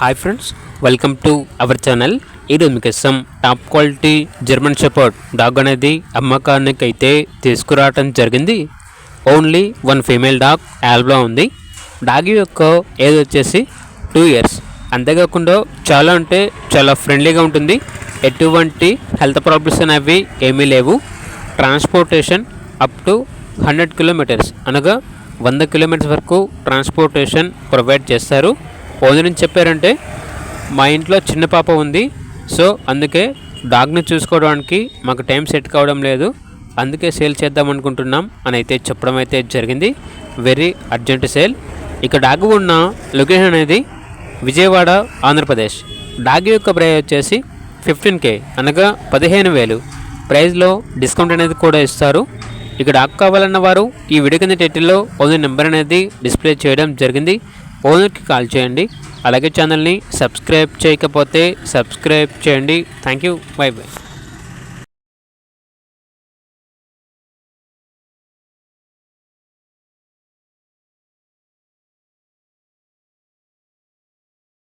Hi friends, welcome to our channel. ఈరోజు మీకు top quality German shepherd dog అనేది అమ్మకానికి అయితే తీసుకురావటం జరిగింది. Only one female dog Alba ఉంది. డాగ్ యొక్క ఏజ్ వచ్చేసి 2 years. అంతేకాకుండా చాలా అంటే చాలా ఫ్రెండ్లీగా ఉంటుంది. ఎటువంటి హెల్త్ ప్రాబ్లమ్స్ అనేవి ఏమీ లేవు. ట్రాన్స్పోర్టేషన్ అప్ టు 100 kilometers అనగా 100 kilometers వరకు ట్రాన్స్పోర్టేషన్ ప్రొవైడ్ చేస్తారు. ఓనర్ చెప్పారంటే మా ఇంట్లో చిన్న పాప ఉంది, సో అందుకే డాగ్ని చూసుకోవడానికి మాకు టైం సెట్ కావడం లేదు, అందుకే సేల్ చేద్దాం అనుకుంటున్నాం అని అయితే చెప్పడం అయితే జరిగింది. Very urgent sale. ఇక డాగ్ ఉన్న లొకేషన్ అనేది విజయవాడ, ఆంధ్రప్రదేశ్. డాగ్ యొక్క ప్రైస్ వచ్చేసి 15K అనగా 15,000. ప్రైస్లో డిస్కౌంట్ అనేది కూడా ఇస్తారు. ఇక డాగ్ కావాలన్న వారు ఈ వీడియో కింద టైటిల్లో ఓనర్ నెంబర్ అనేది డిస్ప్లే చేయడం జరిగింది. ఓనర్కి కాల్ చేయండి. అలాగే ఛానల్ని సబ్స్క్రైబ్ చేయకపోతే సబ్స్క్రైబ్ చేయండి. Thank you. By by.